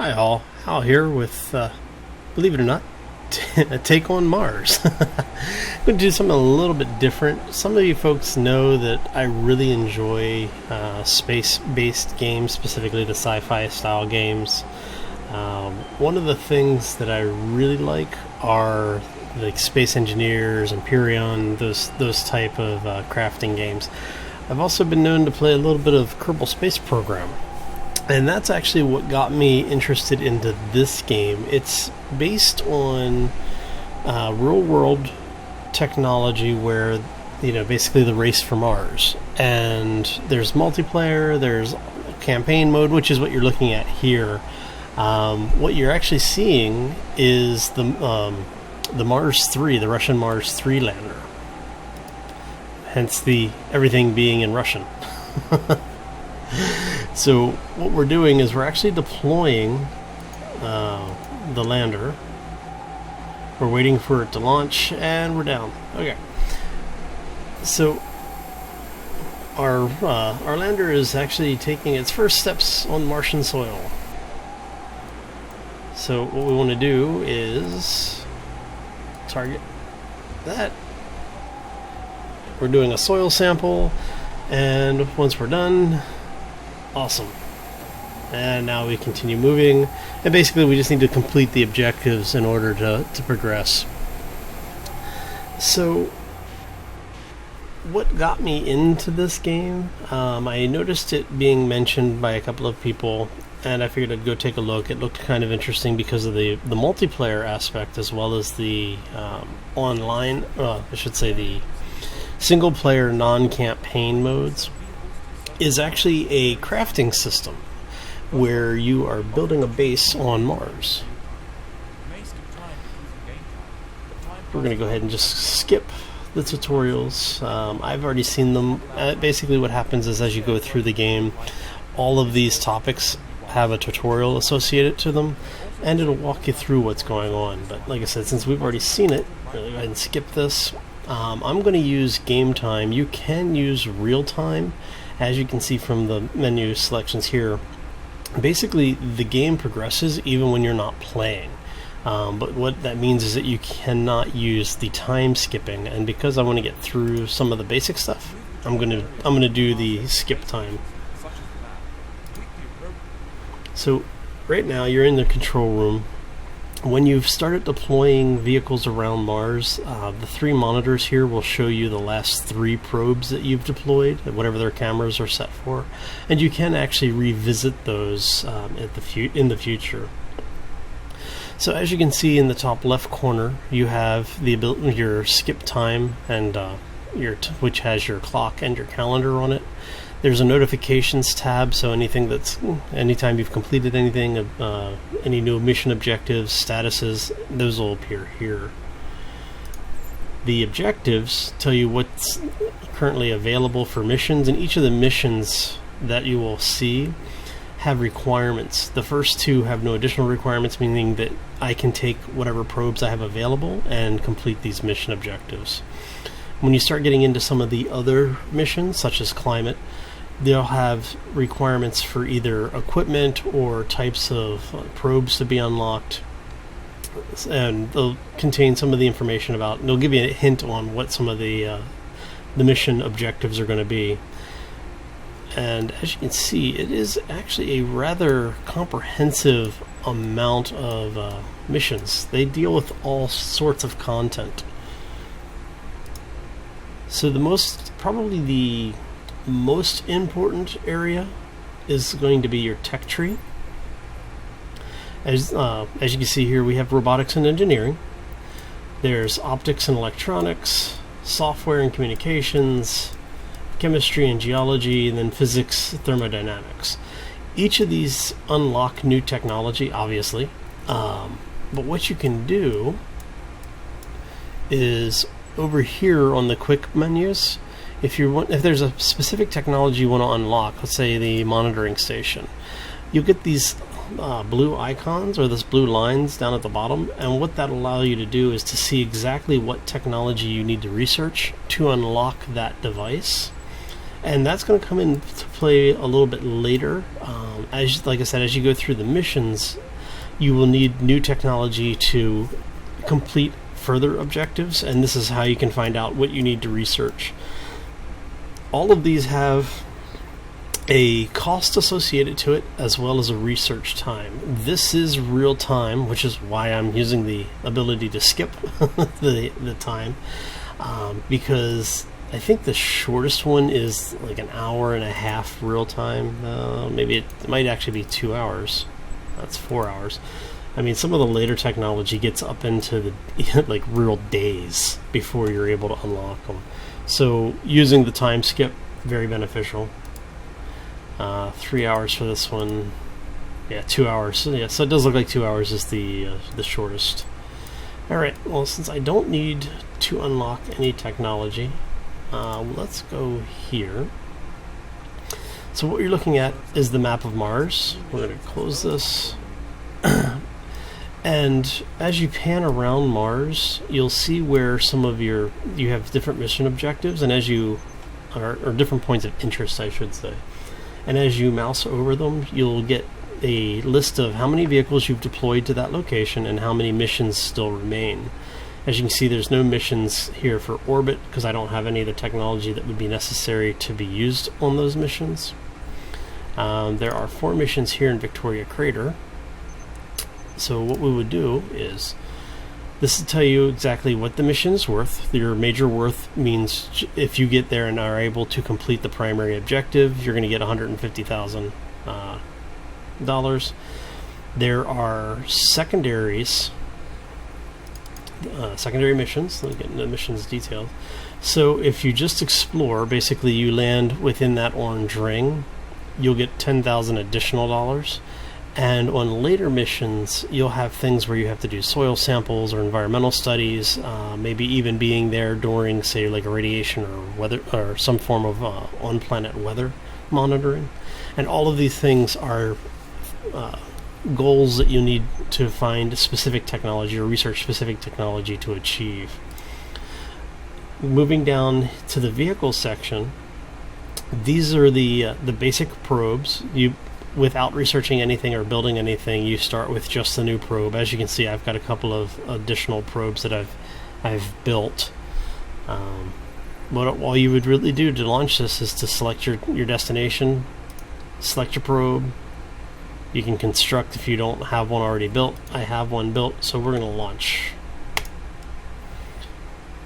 Hi all, Hal here with, believe it or not, a take on Mars. I'm going to do something a little bit different. Some of you folks know that I really enjoy space-based games, specifically the sci-fi style games. One of the things that I really like are like Space Engineers, Empyrean, those type of crafting games. I've also been known to play a little bit of Kerbal Space Program. And that's actually what got me interested into this game. It's based on real-world technology where, basically the race for Mars. And there's multiplayer, there's campaign mode, which is what you're looking at here. What you're actually seeing is the Mars 3, the Russian Mars 3 lander. Hence everything being in Russian. So what we're doing is we're actually deploying the lander. We're waiting for it to launch, and we're down. Okay. So our lander is actually taking its first steps on Martian soil. So what we want to do is target that. We're doing a soil sample, and once we're done, awesome. And now we continue moving, and basically we just need to complete the objectives in order to progress. So what got me into this game, I noticed it being mentioned by a couple of people, and I figured I'd go take a look. It looked kind of interesting because of the multiplayer aspect, as well as the online, the single player non-campaign modes. Is actually a crafting system where you are building a base on Mars. We're going to go ahead and just skip the tutorials. I've already seen them. Basically what happens is, as you go through the game, all of these topics have a tutorial associated to them, and it'll walk you through what's going on. But like I said, since we've already seen it, I'm going to go ahead and skip this. I'm going to use game time. You can use real time. As you can see from the menu selections here, basically the game progresses even when you're not playing. But what that means is that you cannot use the time skipping, and because I want to get through some of the basic stuff, I'm gonna do the skip time. So right now you're in the control room. When you've started deploying vehicles around Mars, the 3 monitors here will show you the last 3 probes that you've deployed, whatever their cameras are set for, and you can actually revisit those in the future. So as you can see in the top left corner, you have your skip time, and which has your clock and your calendar on it. There's a notifications tab, so anytime you've completed anything, any new mission objectives, statuses, those will appear here. The objectives tell you what's currently available for missions, and each of the missions that you will see have requirements. The first 2 have no additional requirements, meaning that I can take whatever probes I have available and complete these mission objectives. When you start getting into some of the other missions, such as climate, they'll have requirements for either equipment or types of probes to be unlocked, and they'll contain some of the information about. They'll give you a hint on what some of the mission objectives are going to be. And as you can see, it is actually a rather comprehensive amount of missions. They deal with all sorts of content. So probably the most important area is going to be your tech tree. As you can see here, we have robotics and engineering. There's optics and electronics, software and communications, chemistry and geology, and then physics, thermodynamics. Each of these unlock new technology, obviously, but what you can do is over here on the quick menus, if there's a specific technology you want to unlock, let's say the monitoring station, you'll get these blue icons, or this blue lines down at the bottom, and what that allows you to do is to see exactly what technology you need to research to unlock that device. And that's going to come into play a little bit later. Like I said, as you go through the missions, you will need new technology to complete further objectives, and this is how you can find out what you need to research. All of these have a cost associated to it as well as a research time. This is real time, which is why I'm using the ability to skip the time, because I think the shortest one is like an hour and a half real time. Maybe it might actually be 2 hours. That's 4 hours. I mean, some of the later technology gets up into the like real days before you're able to unlock them. So using the time skip, very beneficial. 3 hours for this one. Yeah, 2 hours. So, yeah, so it does look like 2 hours is the shortest. Alright, well, since I don't need to unlock any technology, let's go here. So what you're looking at is the map of Mars. We're going to close this. And as you pan around Mars, you'll see where some of you have different mission objectives, and as you, or different points of interest, I should say. And as you mouse over them, you'll get a list of how many vehicles you've deployed to that location and how many missions still remain. As you can see, there's no missions here for orbit because I don't have any of the technology that would be necessary to be used on those missions. There are 4 missions here in Victoria Crater. So what we would do is, this will tell you exactly what the mission is worth. Your major worth means if you get there and are able to complete the primary objective, you're going to get $150,000. There are secondaries, secondary missions. Let's get into missions details. So if you just explore, basically you land within that orange ring, you'll get $10,000 additional dollars. And on later missions, you'll have things where you have to do soil samples or environmental studies, maybe even being there during, say, like a radiation or weather or some form of on-planet weather monitoring. And all of these things are goals that you need to find specific technology or research specific technology to achieve. Moving down to the vehicle section, these are the basic probes. Without researching anything or building anything, you start with just the new probe. As you can see, I've got a couple of additional probes that I've built. What all you would really do to launch this is to select your destination, select your probe. You can construct if you don't have one already built. I have one built, so we're going to launch.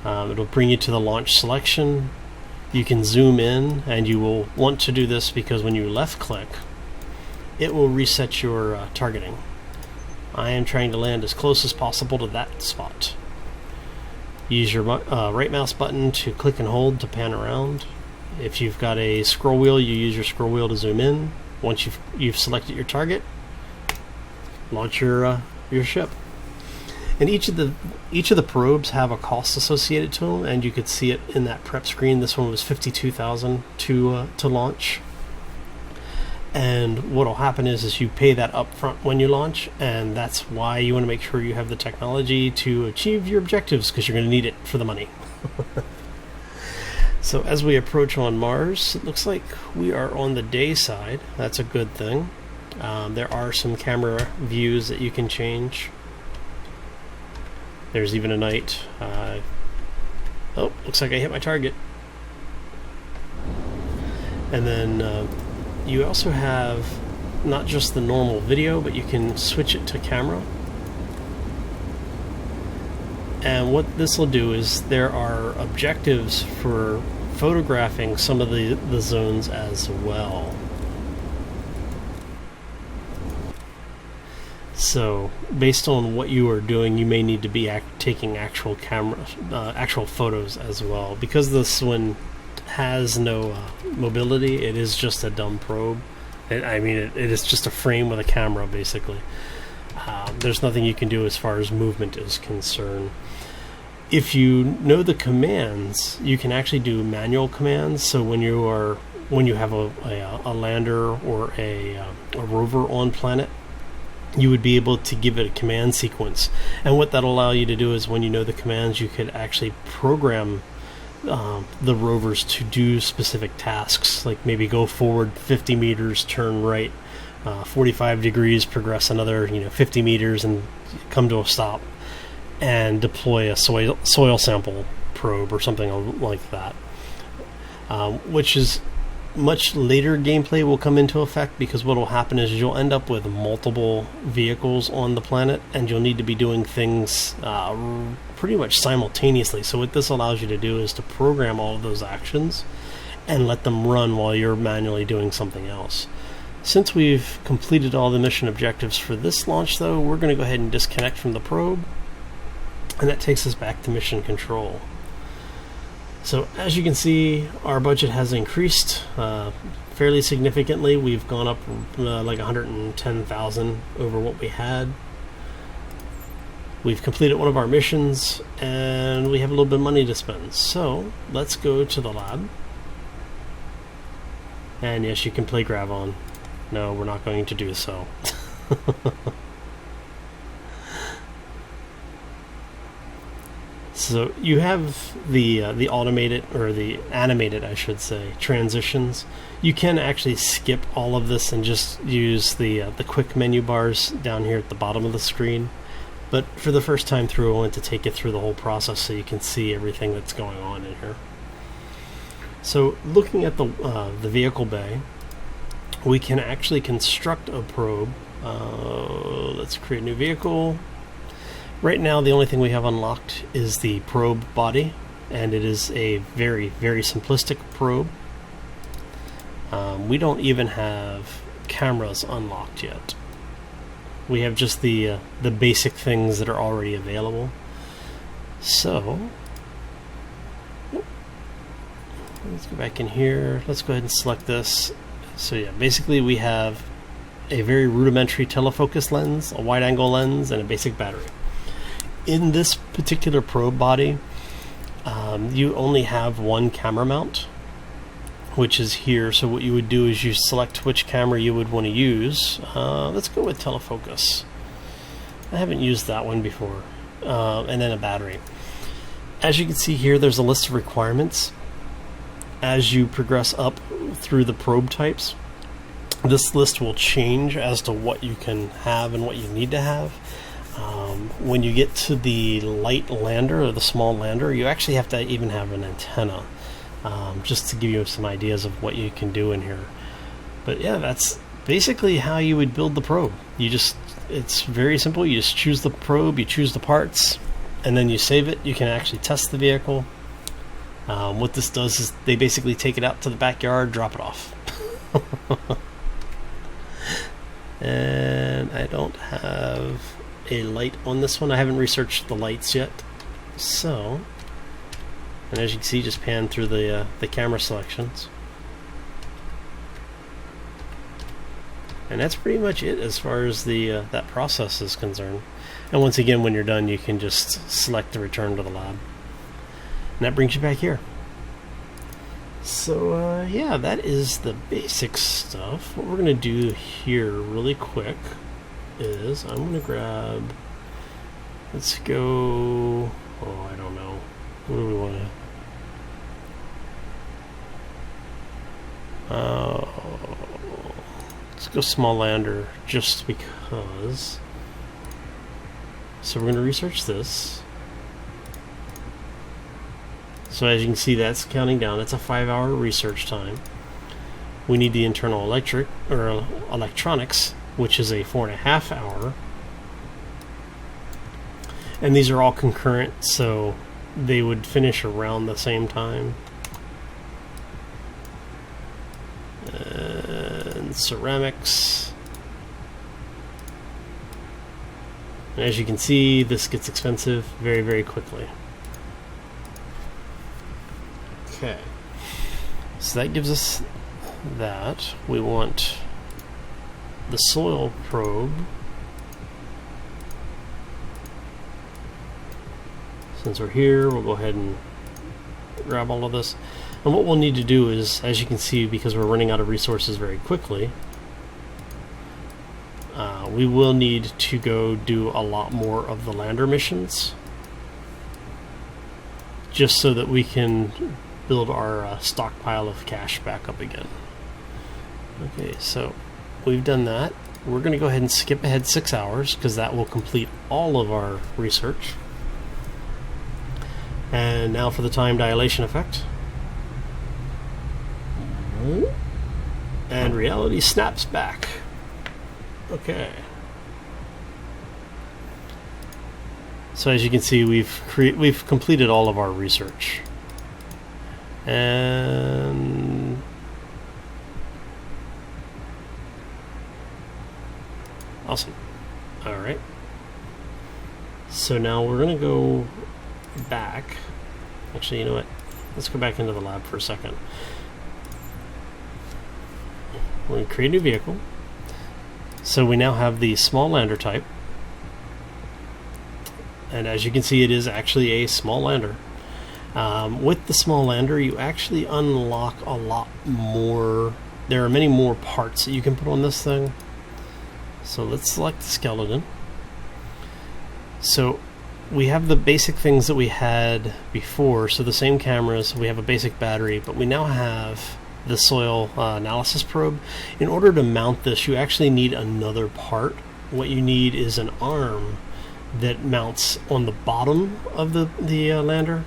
It'll bring you to the launch selection. You can zoom in, and you will want to do this because when you left click, it will reset your targeting. I am trying to land as close as possible to that spot. Use your right mouse button to click and hold to pan around. If you've got a scroll wheel, you use your scroll wheel to zoom in. Once you've selected your target, launch your ship. And each of the probes have a cost associated to them, and you could see it in that prep screen. This one was $52,000 to launch. And what will happen is you pay that up front when you launch, and that's why you want to make sure you have the technology to achieve your objectives, because you're going to need it for the money. So as we approach on Mars, it looks like we are on the day side. That's a good thing. There are some camera views that you can change. There's even a night. Oh, looks like I hit my target. And then you also have not just the normal video, but you can switch it to camera. And what this will do is there are objectives for photographing some of the zones as well. So based on what you are doing, you may need to be taking actual photos as well. Because this one has no mobility, it is just a dumb probe. It is just a frame with a camera, basically. There's nothing you can do as far as movement is concerned. If you know the commands, you can actually do manual commands. So when you have a lander or a rover on planet, you would be able to give it a command sequence. And what that'll allow you to do is when you know the commands, you could actually program the rovers to do specific tasks, like maybe go forward 50 meters, turn right, 45 degrees, progress another 50 meters, and come to a stop, and deploy a soil sample probe or something like that, which is much later gameplay will come into effect, because what will happen is you'll end up with multiple vehicles on the planet, and you'll need to be doing things pretty much simultaneously. So what this allows you to do is to program all of those actions and let them run while you're manually doing something else. Since we've completed all the mission objectives for this launch, though, we're going to go ahead and disconnect from the probe, and that takes us back to mission control. So as you can see, our budget has increased fairly significantly. We've gone up like 110,000 over what we had. We've completed one of our missions, and we have a little bit of money to spend. So let's go to the lab. And yes, you can play Grav-on. No, we're not going to do so. So you have the automated, or the animated, I should say, transitions. You can actually skip all of this and just use the quick menu bars down here at the bottom of the screen. But for the first time through, I wanted to take you through the whole process so you can see everything that's going on in here. So looking at the vehicle bay, we can actually construct a probe. Let's create a new vehicle. Right now, the only thing we have unlocked is the probe body, and it is a very, very simplistic probe. We don't even have cameras unlocked yet. We have just the basic things that are already available. So let's go back in here. Let's go ahead and select this. So yeah, basically we have a very rudimentary telefocus lens, a wide-angle lens, and a basic battery. In this particular probe body, you only have one camera mount, which is here. So what you would do is you select which camera you would want to use. Let's go with telefocus. I haven't used that one before. And then a battery. As you can see here, there's a list of requirements. As you progress up through the probe types, this list will change as to what you can have and what you need to have. When you get to the light lander, or the small lander, you actually have to even have an antenna, just to give you some ideas of what you can do in here. But yeah, that's basically how you would build the probe. It's very simple. You just choose the probe, you choose the parts, and then you save it. You can actually test the vehicle. What this does is they basically take it out to the backyard, drop it off. And I don't have a light on this one. I haven't researched the lights yet. So, and as you can see, just pan through the camera selections. And that's pretty much it as far as that process is concerned. And once again, when you're done, you can just select the return to the lab. And that brings you back here. So yeah, that is the basic stuff. What we're going to do here really quick is I'm going to grab, let's go, I don't know, what do we want to, let's go small lander just because. So we're going to research this. So as you can see, that's counting down. It's a 5-hour research time. We need the internal electronics, which is a 4.5 hour. And these are all concurrent, so they would finish around the same time. And ceramics. And as you can see, this gets expensive very, very quickly. Okay, so that gives us that. We want the soil probe. Since we're here, we'll go ahead and grab all of this. And what we'll need to do is, as you can see, because we're running out of resources very quickly, we will need to go do a lot more of the lander missions, just so that we can build our stockpile of cash back up again. Okay, so we've done that. We're going to go ahead and skip ahead 6 hours because that will complete all of our research. And now for the time dilation effect. And reality snaps back. Okay. So as you can see, we've completed all of our research. And awesome. All right. So now we're going to go back. Actually, you know what? Let's go back into the lab for a second. We're going to create a new vehicle. So we now have the small lander type. And as you can see, it is actually a small lander. With the small lander, you actually unlock a lot more. There are many more parts that you can put on this thing. So let's select the skeleton. So we have the basic things that we had before. So the same cameras, we have a basic battery, but we now have the soil analysis probe. In order to mount this, you actually need another part. What you need is an arm that mounts on the bottom of the lander.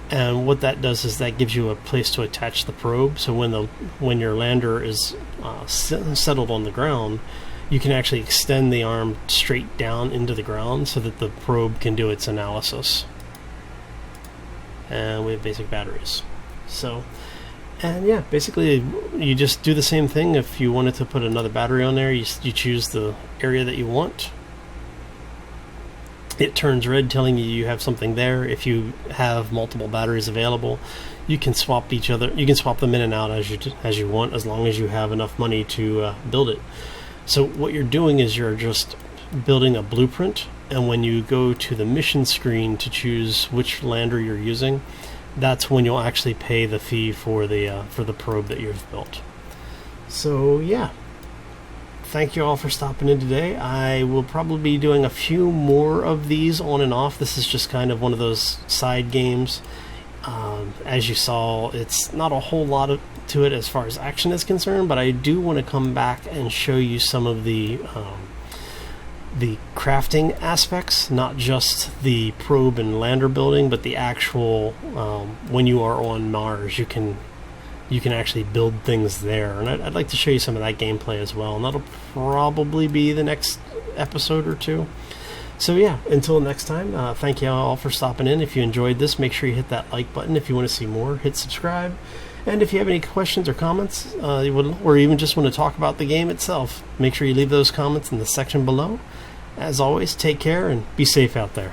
And what that does is that gives you a place to attach the probe. So when your lander is settled on the ground, you can actually extend the arm straight down into the ground so that the probe can do its analysis. And we have basic batteries. So, and yeah, basically you just do the same thing. If you wanted to put another battery on there, you choose the area that you want. It turns red telling you have something there. If you have multiple batteries available, you can swap them in and out as you want, as long as you have enough money to build it. So what you're doing is you're just building a blueprint, and when you go to the mission screen to choose which lander you're using, that's when you'll actually pay the fee for the probe that you've built. So yeah. Thank you all for stopping in today. I will probably be doing a few more of these on and off. This is just kind of one of those side games. As you saw, it's not a whole lot to it as far as action is concerned, but I do want to come back and show you some of the crafting aspects, not just the probe and lander building, but the actual, when you are on Mars, you can actually build things there, and I'd like to show you some of that gameplay as well, and that'll probably be the next episode or two. So yeah, until next time, thank you all for stopping in. If you enjoyed this, make sure you hit that like button. If you want to see more, hit subscribe. And if you have any questions or comments, or even just want to talk about the game itself, make sure you leave those comments in the section below. As always, take care and be safe out there.